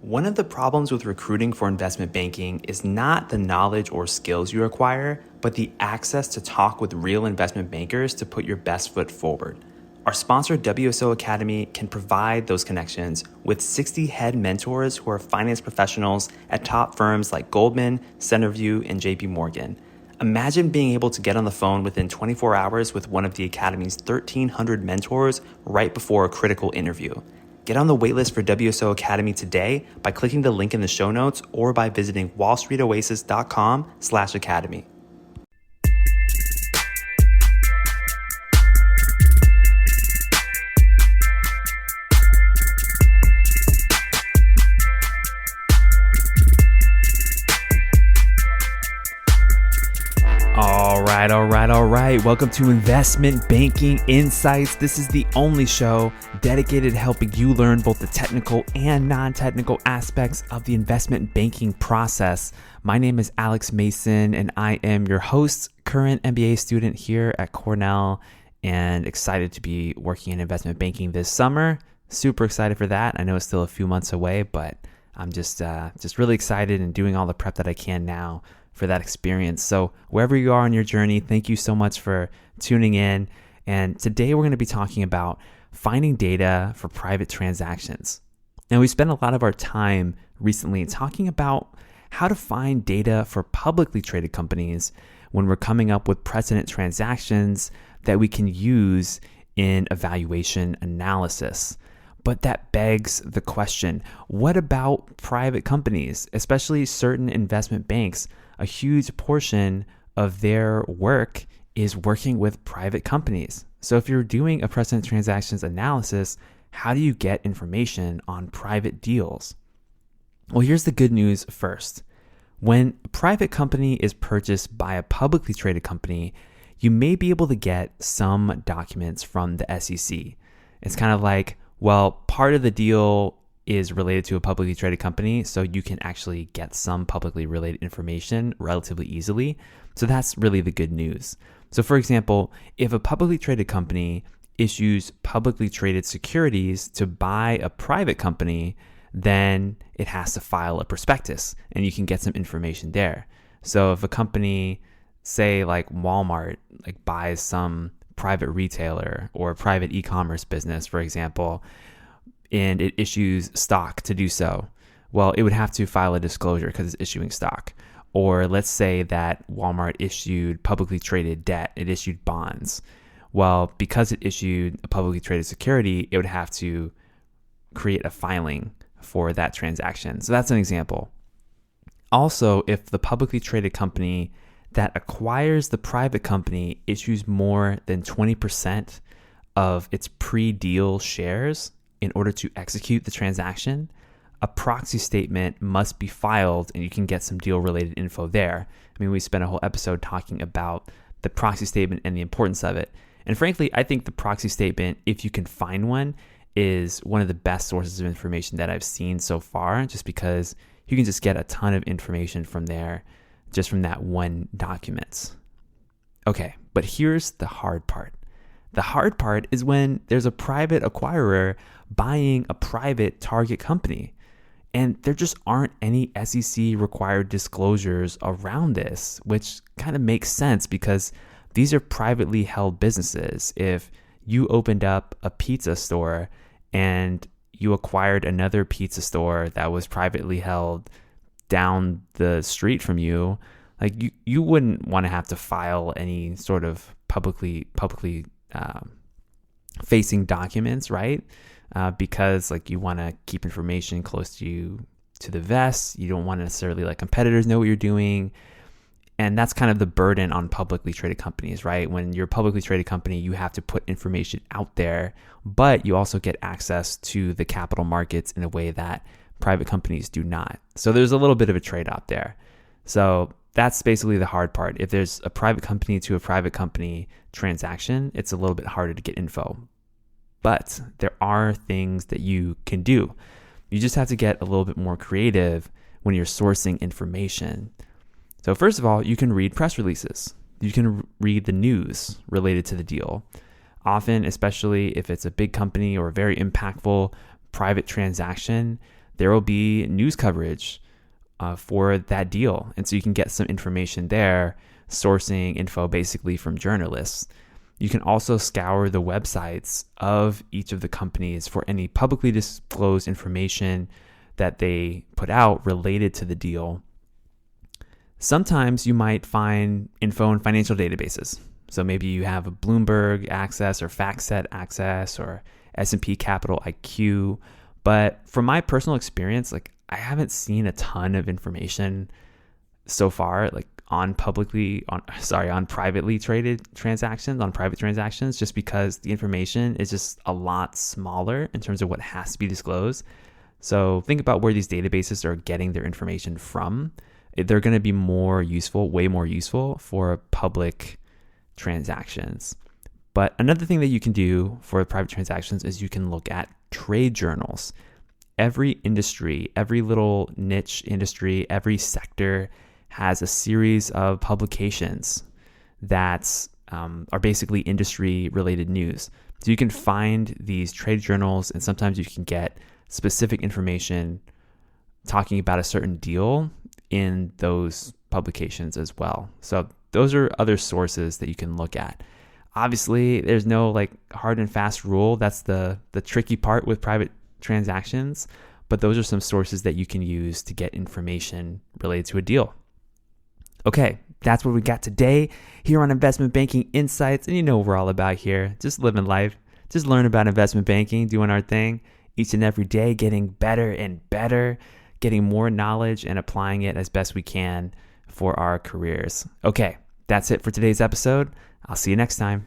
One of the problems with recruiting for investment banking is not the knowledge or skills you acquire, but the access to talk with real investment bankers to put your best foot forward. Our sponsor, WSO Academy, can provide those connections with 60 head mentors who are finance professionals at top firms like Goldman, Centerview, and JP Morgan. Imagine being able to get on the phone within 24 hours with one of the Academy's 1,300 mentors right before a critical interview. Get on the waitlist for WSO Academy today by clicking the link in the show notes or by visiting wallstreetoasis.com/academy. All right. Welcome to Investment Banking Insights. This is the only show dedicated to helping you learn both the technical and non-technical aspects of the investment banking process. My name is Alex Mason, and I am your host, current MBA student here at Cornell, and excited to be working in investment banking this summer. Super excited for that. I know it's still a few months away, but I'm just really excited and doing all the prep that I can now for that experience. So wherever you are on your journey, thank you so much for tuning in. And today we're going to be talking about finding data for private transactions. Now, we spent a lot of our time recently talking about how to find data for publicly traded companies when we're coming up with precedent transactions that we can use in evaluation analysis. But that begs the question, what about private companies, especially certain investment banks? A huge portion of their work is working with private companies. So if you're doing a precedent transactions analysis, how do you get information on private deals? Well, here's the good news first. When a private company is purchased by a publicly traded company, you may be able to get some documents from the SEC. It's kind of like, well, part of the deal is related to a publicly traded company, so you can actually get some publicly related information relatively easily. So that's really the good news. So for example, if a publicly traded company issues publicly traded securities to buy a private company, then it has to file a prospectus, and you can get some information there. So if a company, say like Walmart, like buys some private retailer or a private e-commerce business, for example, and it issues stock to do so, well, it would have to file a disclosure because it's issuing stock. Or let's say that Walmart issued publicly traded debt, it issued bonds. Well, because it issued a publicly traded security, it would have to create a filing for that transaction. So that's an example. Also, if the publicly traded company that acquires the private company issues more than 20% of its pre-deal shares in order to execute the transaction, a proxy statement must be filed, and you can get some deal-related info there. I mean, we spent a whole episode talking about the proxy statement and the importance of it. And frankly, I think the proxy statement, if you can find one, is one of the best sources of information that I've seen so far, just because you can just get a ton of information from there, just from that one document. Okay, but here's the hard part. The hard part is when there's a private acquirer buying a private target company, and there just aren't any SEC required disclosures around this, which kind of makes sense because these are privately held businesses. If you opened up a pizza store and you acquired another pizza store that was privately held down the street from you, like you wouldn't want to have to file any sort of publicly facing documents, right? Because like you want to keep information close to you, to the vest. You don't want to necessarily let competitors know what you're doing. And that's kind of the burden on publicly traded companies, right? When you're a publicly traded company, you have to put information out there, but you also get access to the capital markets in a way that private companies do not. So there's a little bit of a trade-off there. So that's basically the hard part. If there's a private company to a private company transaction, it's a little bit harder to get info. But there are things that you can do. You just have to get a little bit more creative when you're sourcing information. So first of all, you can read press releases. You can read the news related to the deal. Often, especially if it's a big company or a very impactful private transaction, there will be news coverage for that deal. And so you can get some information there, sourcing info basically from journalists. You can also scour the websites of each of the companies for any publicly disclosed information that they put out related to the deal. Sometimes you might find info in financial databases. So maybe you have a Bloomberg access or FactSet access or S&P Capital IQ. But from my personal experience, I haven't seen a ton of information so far, on privately traded transactions, on private transactions, just because the information is just a lot smaller in terms of what has to be disclosed. So think about where these databases are getting their information from. They're going to be way more useful for public transactions. But another thing that you can do for private transactions is you can look at trade journals. Every industry, every little niche industry, every sector has a series of publications that are basically industry-related news. So you can find these trade journals, and sometimes you can get specific information talking about a certain deal in those publications as well. So those are other sources that you can look at. Obviously, there's no hard and fast rule. That's the tricky part with private transactions, but those are some sources that you can use to get information related to a deal. Okay, that's what we got today here on Investment Banking Insights. And you know what we're all about here. Just living life. Just learn about investment banking, doing our thing each and every day, getting better and better, getting more knowledge and applying it as best we can for our careers. Okay, that's it for today's episode. I'll see you next time.